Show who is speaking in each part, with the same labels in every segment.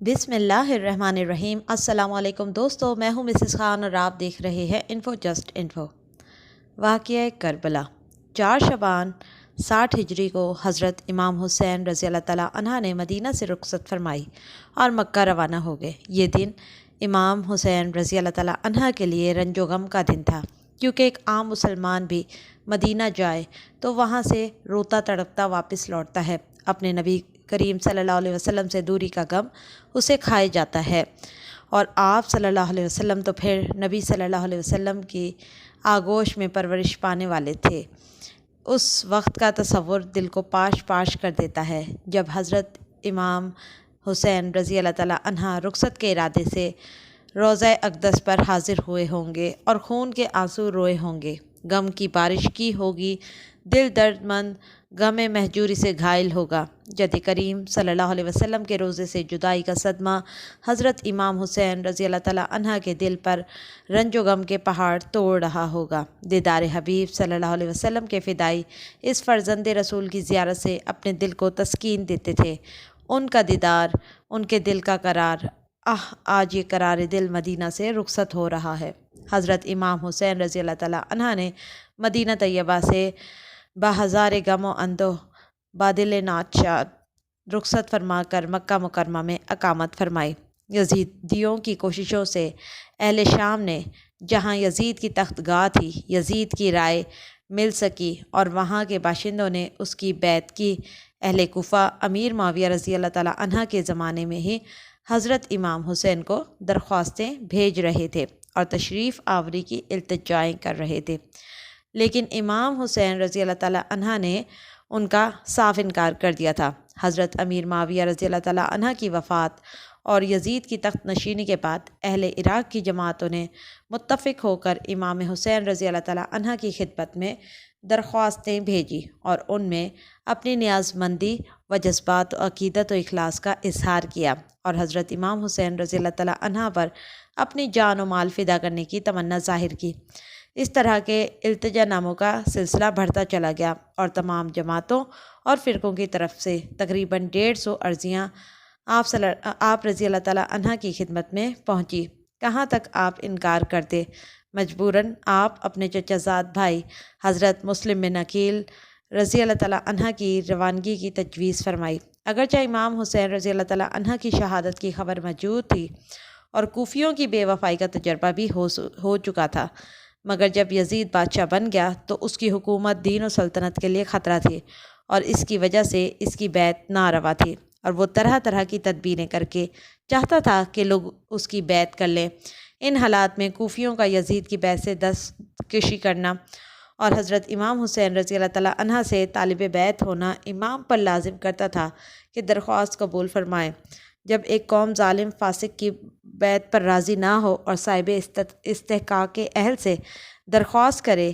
Speaker 1: بسم اللہ الرحمن الرحیم۔ السلام علیکم دوستو، میں ہوں مسز خان اور آپ دیکھ رہے ہیں انفو جسٹ انفو۔ واقعہ کربلا 4 شعبان 60 ہجری کو حضرت امام حسین رضی اللہ تعالیٰ عنہ نے مدینہ سے رخصت فرمائی اور مکہ روانہ ہو گئے۔ یہ دن امام حسین رضی اللہ تعالیٰ عنہ کے لیے رنج و غم کا دن تھا، کیونکہ ایک عام مسلمان بھی مدینہ جائے تو وہاں سے روتا تڑپتا واپس لوٹتا ہے۔ اپنے نبی کریم صلی اللہ علیہ وسلم سے دوری کا غم اسے کھائے جاتا ہے، اور آپ صلی اللہ علیہ وسلم تو پھر نبی صلی اللہ علیہ وسلم کی آغوش میں پرورش پانے والے تھے۔ اس وقت کا تصور دل کو پاش پاش کر دیتا ہے جب حضرت امام حسین رضی اللہ تعالیٰ عنہ رخصت کے ارادے سے روضہ اقدس پر حاضر ہوئے ہوں گے اور خون کے آنسو روئے ہوں گے، غم کی بارش کی ہوگی، دل درد مند غم مہجوری سے گھائل ہوگا۔ جد کریم صلی اللہ علیہ وسلم کے روضے سے جدائی کا صدمہ حضرت امام حسین رضی اللہ تعالیٰ عنہ کے دل پر رنج و غم کے پہاڑ توڑ رہا ہوگا۔ دیدار حبیب صلی اللہ علیہ وسلم کے فدائی اس فرزند رسول کی زیارت سے اپنے دل کو تسکین دیتے تھے۔ ان کا دیدار، ان کے دل کا قرار، آج یہ قرار دل مدینہ سے رخصت ہو رہا ہے۔ حضرت امام حسین رضی اللہ تعالیٰ عنہ نے مدینہ طیبہ سے بہزار غم و اندوہ بادل نات شاد رخصت فرما کر مکہ مکرمہ میں اقامت فرمائی۔ یزیدیوں کی کوششوں سے اہل شام نے، جہاں یزید کی تخت گاہ تھی، یزید کی رائے مل سکی اور وہاں کے باشندوں نے اس کی بیعت کی۔ اہل کوفہ امیر معاویہ رضی اللہ تعالیٰ عنہ کے زمانے میں ہی حضرت امام حسین کو درخواستیں بھیج رہے تھے اور تشریف آوری کی التجائیں کر رہے تھے، لیکن امام حسین رضی اللہ تعالیٰ عنہ نے ان کا صاف انکار کر دیا تھا۔ حضرت امیر معاویہ رضی اللہ تعالیٰ عنہ کی وفات اور یزید کی تخت نشینی کے بعد اہل عراق کی جماعتوں نے متفق ہو کر امام حسین رضی اللہ تعالیٰ عنہ کی خدمت میں درخواستیں بھیجی اور ان میں اپنی نیاز مندی و جذبات و عقیدت و اخلاص کا اظہار کیا اور حضرت امام حسین رضی اللہ تعالیٰ عنہ پر اپنی جان و مال فدا کرنے کی تمنا ظاہر کی۔ اس طرح کے التجا ناموں کا سلسلہ بڑھتا چلا گیا اور تمام جماعتوں اور فرقوں کی طرف سے تقریباً 150 عرضیاں آپ رضی اللہ تعالیٰ عنہ کی خدمت میں پہنچی۔ کہاں تک آپ انکار کرتے؟ مجبوراً آپ اپنے چچا زاد بھائی حضرت مسلم بن عقیل رضی اللہ تعالیٰ عنہ کی روانگی کی تجویز فرمائی۔ اگرچہ امام حسین رضی اللہ تعالیٰ عنہ کی شہادت کی خبر موجود تھی اور کوفیوں کی بے وفائی کا تجربہ بھی ہو چکا تھا، مگر جب یزید بادشاہ بن گیا تو اس کی حکومت دین و سلطنت کے لیے خطرہ تھی اور اس کی وجہ سے اس کی بیعت ناروا تھی، اور وہ طرح طرح کی تدبیریں کر کے چاہتا تھا کہ لوگ اس کی بیعت کر لیں۔ ان حالات میں کوفیوں کا یزید کی بیعت سے دستکشی کرنا اور حضرت امام حسین رضی اللہ تعالیٰ عنہ سے طالب بیعت ہونا امام پر لازم کرتا تھا کہ درخواست قبول فرمائیں۔ جب ایک قوم ظالم فاسق کی بیعت پر راضی نہ ہو اور صاحب استحقاق کے اہل سے درخواست کرے،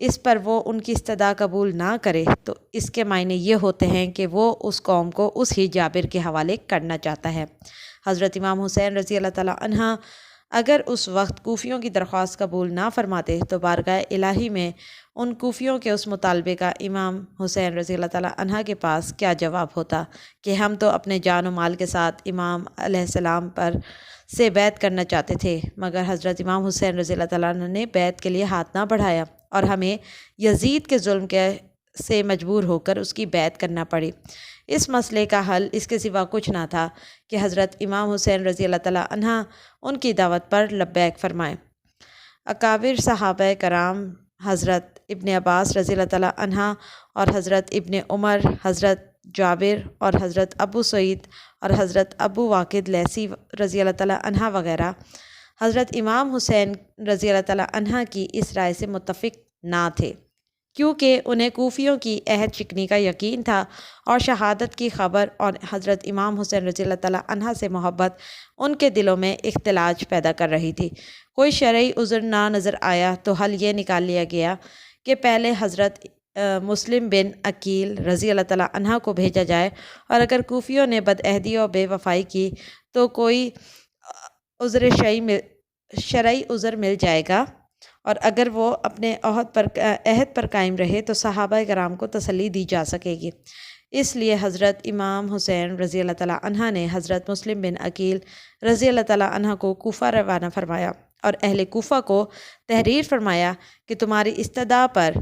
Speaker 1: اس پر وہ ان کی استدعا قبول نہ کرے، تو اس کے معنی یہ ہوتے ہیں کہ وہ اس قوم کو اس ہی جابر کے حوالے کرنا چاہتا ہے۔ حضرت امام حسین رضی اللہ تعالیٰ عنہ اگر اس وقت کوفیوں کی درخواست قبول نہ فرماتے تو بارگاہ الہی میں ان کوفیوں کے اس مطالبے کا امام حسین رضی اللہ تعالیٰ عنہ کے پاس کیا جواب ہوتا کہ ہم تو اپنے جان و مال کے ساتھ امام علیہ السلام پر سے بیعت کرنا چاہتے تھے، مگر حضرت امام حسین رضی اللہ تعالیٰ عنہ نے بیعت کے لیے ہاتھ نہ بڑھایا اور ہمیں یزید کے ظلم سے مجبور ہو کر اس کی بیعت کرنا پڑی۔ اس مسئلے کا حل اس کے سوا کچھ نہ تھا کہ حضرت امام حسین رضی اللہ تعالیٰ عنہ ان کی دعوت پر لبیک فرمائیں۔ اکابر صحابہ کرام حضرت ابن عباس رضی اللہ تعالیٰ عنہ اور حضرت ابن عمر، حضرت جابر اور حضرت ابو سعید اور حضرت ابو واقد لیثی رضی اللہ تعالیٰ عنہ وغیرہ حضرت امام حسین رضی اللہ تعالیٰ عنہ کی اس رائے سے متفق نہ تھے، کیونکہ انہیں کوفیوں کی عہد شکنی کا یقین تھا اور شہادت کی خبر اور حضرت امام حسین رضی اللہ تعالیٰ عنہ سے محبت ان کے دلوں میں اختلاج پیدا کر رہی تھی۔ کوئی شرعی عذر نہ نظر آیا تو حل یہ نکال لیا گیا کہ پہلے حضرت مسلم بن عقیل رضی اللہ تعالیٰ عنہ کو بھیجا جائے، اور اگر کوفیوں نے بدعہدی اور بے وفائی کی تو کوئی شرعی عذر مل جائے گا اور اگر وہ اپنے عہد پر قائم رہے تو صحابہ کرام کو تسلی دی جا سکے گی۔ اس لیے حضرت امام حسین رضی اللہ تعالیٰ عنہ نے حضرت مسلم بن عقیل رضی اللہ تعالیٰ عنہ کو کوفہ روانہ فرمایا اور اہل کوفہ کو تحریر فرمایا کہ تمہاری استدعا پر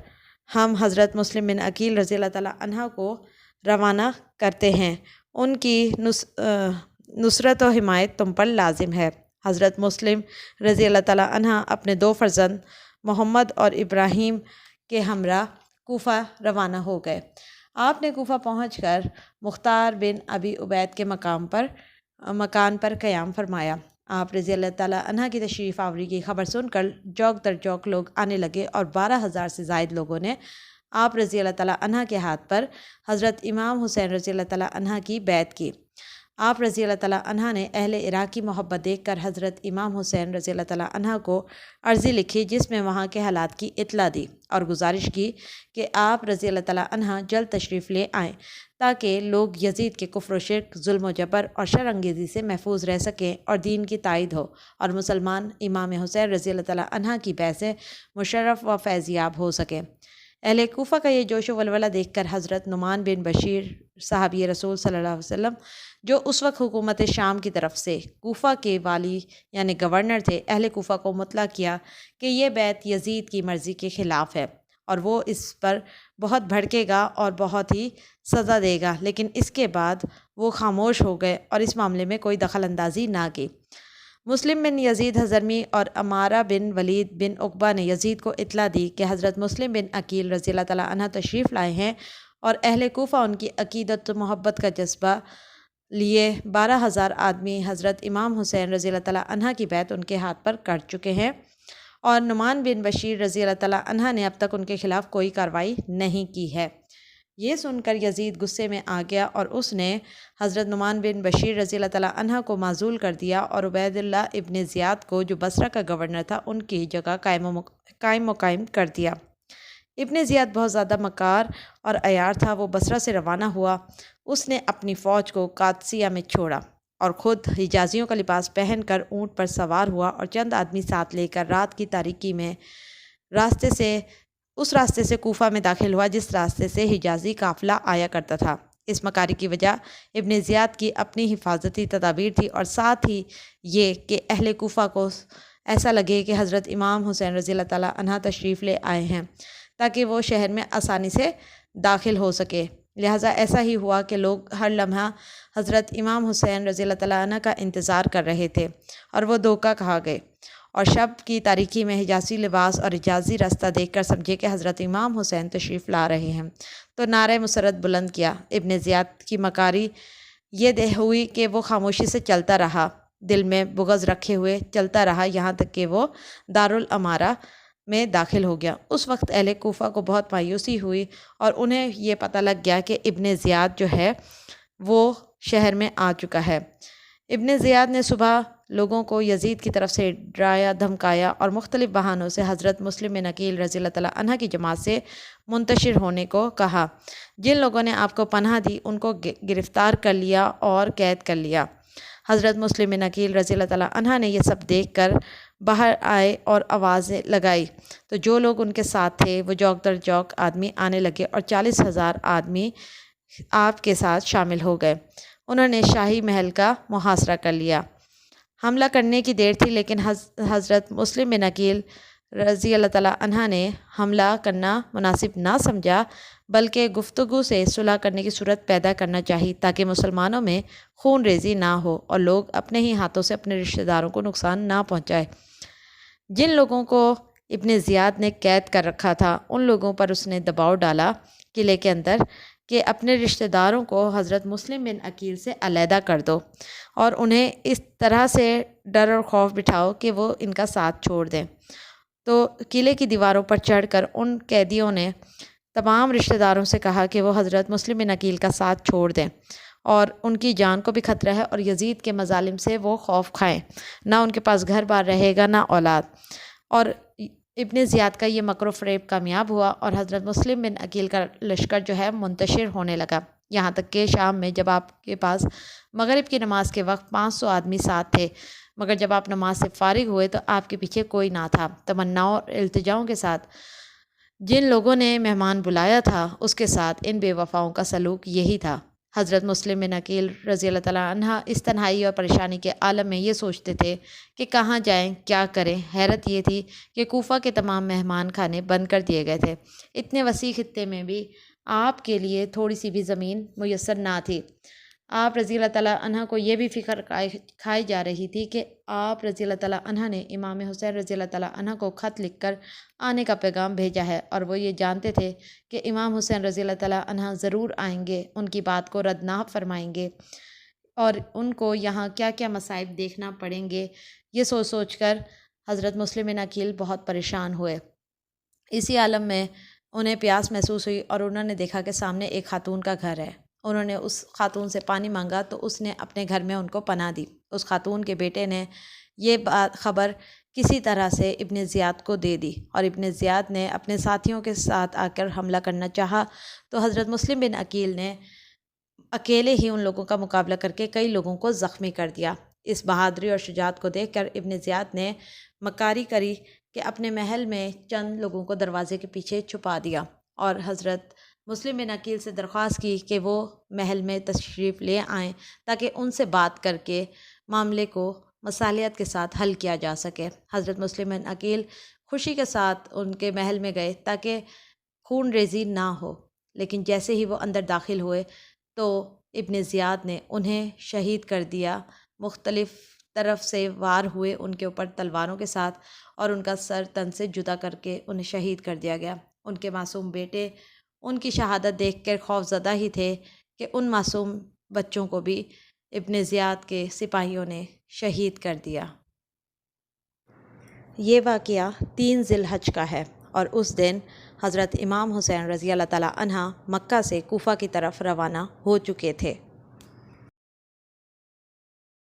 Speaker 1: ہم حضرت مسلم بن عقیل رضی اللہ تعالیٰ عنہ کو روانہ کرتے ہیں، ان کی نصرت و حمایت تم پر لازم ہے۔ حضرت مسلم رضی اللہ تعالیٰ عنہ اپنے 2 فرزند محمد اور ابراہیم کے ہمراہ کوفہ روانہ ہو گئے۔ آپ نے کوفہ پہنچ کر مختار بن ابی عبید کے مکان پر قیام فرمایا۔ آپ رضی اللہ تعالیٰ عنہ کی تشریف آوری کی خبر سن کر چوک در چوک لوگ آنے لگے اور 12,000 سے زائد لوگوں نے آپ رضی اللہ تعالیٰ عنہ کے ہاتھ پر حضرت امام حسین رضی اللہ تعالیٰ عنہ کی بیعت کی۔ آپ رضی اللہ تعالیٰ عنہ نے اہل عراق کی محبت دیکھ کر حضرت امام حسین رضی اللہ تعالیٰ عنہ کو عرضی لکھی جس میں وہاں کے حالات کی اطلاع دی اور گزارش کی کہ آپ رضی اللہ تعالیٰ عنہ جلد تشریف لے آئیں تاکہ لوگ یزید کے کفر و شرک، ظلم و جبر اور شر انگیزی سے محفوظ رہ سکیں اور دین کی تائید ہو اور مسلمان امام حسین رضی اللہ تعالیٰ عنہ کی بیعت سے مشرف و فیض یاب ہو سکیں۔ اہل کوفہ کا یہ جوش و ولولہ دیکھ کر حضرت نعمان بن بشیر صحابی رسول صلی اللہ علیہ وسلم جو اس وقت حکومت شام کی طرف سے کوفہ کے والی یعنی گورنر تھے، اہل کوفہ کو مطلع کیا کہ یہ بیعت یزید کی مرضی کے خلاف ہے اور وہ اس پر بہت بھڑکے گا اور بہت ہی سزا دے گا، لیکن اس کے بعد وہ خاموش ہو گئے اور اس معاملے میں کوئی دخل اندازی نہ کی۔ مسلم بن یزید حضرمی اور امارہ بن ولید بن عقبہ نے یزید کو اطلاع دی کہ حضرت مسلم بن عقیل رضی اللہ تعالیٰ عنہ تشریف لائے ہیں اور اہل کوفہ ان کی عقیدت و محبت کا جذبہ لیے 12,000 آدمی حضرت امام حسین رضی اللہ تعالیٰ عنہ کی بیعت ان کے ہاتھ پر کر چکے ہیں اور نعمان بن بشیر رضی اللہ تعالیٰ عنہ نے اب تک ان کے خلاف کوئی کارروائی نہیں کی ہے۔ یہ سن کر یزید غصے میں آ گیا اور اس نے حضرت نعمان بن بشیر رضی اللہ تعالیٰ عنہ کو معزول کر دیا اور عبید اللہ ابن زیاد کو جو بصرہ کا گورنر تھا ان کی جگہ قائم کر دیا۔ ابن زیاد بہت زیادہ مکار اور عیار تھا، وہ بصرہ سے روانہ ہوا۔ اس نے اپنی فوج کو قادسیہ میں چھوڑا اور خود حجازیوں کا لباس پہن کر اونٹ پر سوار ہوا اور چند آدمی ساتھ لے کر رات کی تاریکی میں اس راستے سے کوفہ میں داخل ہوا جس راستے سے حجازی قافلہ آیا کرتا تھا۔ اس مکاری کی وجہ ابن زیاد کی اپنی حفاظتی تدابیر تھی اور ساتھ ہی یہ کہ اہل کوفہ کو ایسا لگے کہ حضرت امام حسین رضی اللہ تعالیٰ عنہ تشریف لے آئے ہیں تاکہ وہ شہر میں آسانی سے داخل ہو سکے۔ لہٰذا ایسا ہی ہوا کہ لوگ ہر لمحہ حضرت امام حسین رضی اللہ تعالیٰ عنہ کا انتظار کر رہے تھے اور وہ دھوکہ کھا گئے اور شب کی تاریکی میں حجازی لباس اور حجازی راستہ دیکھ کر سمجھے کہ حضرت امام حسین تشریف لا رہے ہیں تو نعرہ مسرت بلند کیا۔ ابن زیاد کی مکاری یہ ہوئی کہ وہ خاموشی سے چلتا رہا، دل میں بغض رکھے ہوئے چلتا رہا یہاں تک کہ وہ دارالامارہ میں داخل ہو گیا۔ اس وقت اہل کوفہ کو بہت مایوسی ہوئی اور انہیں یہ پتہ لگ گیا کہ ابن زیاد جو ہے وہ شہر میں آ چکا ہے۔ ابن زیاد نے صبح لوگوں کو یزید کی طرف سے ڈرایا دھمکایا اور مختلف بہانوں سے حضرت مسلم بن عقیل رضی اللہ تعالیٰ عنہ کی جماعت سے منتشر ہونے کو کہا۔ جن لوگوں نے آپ کو پناہ دی ان کو گرفتار کر لیا اور قید کر لیا۔ حضرت مسلم بن عقیل رضی اللہ تعالیٰ عنہ نے یہ سب دیکھ کر باہر آئے اور آوازیں لگائی تو جو لوگ ان کے ساتھ تھے وہ چوک در چوک آدمی آنے لگے اور 40,000 آدمی آپ کے ساتھ شامل ہو گئے۔ انہوں نے شاہی محل کا محاصرہ کر لیا۔ حملہ کرنے کی دیر تھی لیکن حضرت مسلم بن عقیل رضی اللہ تعالیٰ عنہ نے حملہ کرنا مناسب نہ سمجھا بلکہ گفتگو سے صلح کرنے کی صورت پیدا کرنا چاہی تاکہ مسلمانوں میں خون ریزی نہ ہو اور لوگ اپنے ہی ہاتھوں سے اپنے رشتہ داروں کو نقصان نہ پہنچائے۔ جن لوگوں کو ابن زیاد نے قید کر رکھا تھا ان لوگوں پر اس نے دباؤ ڈالا قلعے کے اندر کہ اپنے رشتہ داروں کو حضرت مسلم بن عقیل سے علیحدہ کر دو اور انہیں اس طرح سے ڈر اور خوف بٹھاؤ کہ وہ ان کا ساتھ چھوڑ دیں۔ تو قلعے کی دیواروں پر چڑھ کر ان قیدیوں نے تمام رشتہ داروں سے کہا کہ وہ حضرت مسلم بن عقیل کا ساتھ چھوڑ دیں اور ان کی جان کو بھی خطرہ ہے اور یزید کے مظالم سے وہ خوف کھائیں، نہ ان کے پاس گھر بار رہے گا نہ اولاد۔ اور ابن زیاد کا یہ مکر و فریب کامیاب ہوا اور حضرت مسلم بن عقیل کا لشکر جو ہے منتشر ہونے لگا، یہاں تک کہ شام میں جب آپ کے پاس مغرب کی نماز کے وقت 500 آدمی ساتھ تھے مگر جب آپ نماز سے فارغ ہوئے تو آپ کے پیچھے کوئی نہ تھا۔ تمناؤں اور التجاؤں کے ساتھ جن لوگوں نے مہمان بلایا تھا اس کے ساتھ ان بے وفاؤں کا سلوک یہی تھا۔ حضرت مسلم بن عقیل رضی اللہ تعالیٰ عنہ اس تنہائی اور پریشانی کے عالم میں یہ سوچتے تھے کہ کہاں جائیں، کیا کریں۔ حیرت یہ تھی کہ کوفہ کے تمام مہمان خانے بند کر دیے گئے تھے۔ اتنے وسیع خطے میں بھی آپ کے لیے تھوڑی سی بھی زمین میسر نہ تھی۔ آپ رضی اللہ تعالیٰ عنہ کو یہ بھی فکر کھائی جا رہی تھی کہ آپ رضی اللہ تعالیٰ عنہ نے امام حسین رضی اللہ تعالیٰ عنہ کو خط لکھ کر آنے کا پیغام بھیجا ہے، اور وہ یہ جانتے تھے کہ امام حسین رضی اللہ تعالیٰ عنہ ضرور آئیں گے، ان کی بات کو رد نہ فرمائیں گے، اور ان کو یہاں کیا کیا مصائب دیکھنا پڑیں گے۔ یہ سوچ سوچ کر حضرت مسلم بن عقیل بہت پریشان ہوئے۔ اسی عالم میں انہیں پیاس محسوس ہوئی اور انہوں نے دیکھا کہ سامنے ایک خاتون کا گھر ہے۔ انہوں نے اس خاتون سے پانی مانگا تو اس نے اپنے گھر میں ان کو پناہ دی۔ اس خاتون کے بیٹے نے یہ خبر کسی طرح سے ابن زیاد کو دے دی، اور ابن زیاد نے اپنے ساتھیوں کے ساتھ آ کر حملہ کرنا چاہا تو حضرت مسلم بن عقیل نے اکیلے ہی ان لوگوں کا مقابلہ کر کے کئی لوگوں کو زخمی کر دیا۔ اس بہادری اور شجاعت کو دیکھ کر ابن زیاد نے مکاری کری کہ اپنے محل میں چند لوگوں کو دروازے کے پیچھے چھپا دیا، اور حضرت مسلم بن عقیل سے درخواست کی کہ وہ محل میں تشریف لے آئیں تاکہ ان سے بات کر کے معاملے کو مصالحت کے ساتھ حل کیا جا سکے۔ حضرت مسلم بن عقیل خوشی کے ساتھ ان کے محل میں گئے تاکہ خون ریزی نہ ہو، لیکن جیسے ہی وہ اندر داخل ہوئے تو ابن زیاد نے انہیں شہید کر دیا۔ مختلف طرف سے وار ہوئے ان کے اوپر تلواروں کے ساتھ، اور ان کا سر تن سے جدا کر کے انہیں شہید کر دیا گیا۔ ان کے معصوم بیٹے ان کی شہادت دیکھ کر خوف زدہ ہی تھے کہ ان معصوم بچوں کو بھی ابن زیاد کے سپاہیوں نے شہید کر دیا۔ یہ واقعہ 3 ذی الحج کا ہے، اور اس دن حضرت امام حسین رضی اللہ تعالیٰ عنہ مکہ سے کوفہ کی طرف روانہ ہو چکے تھے۔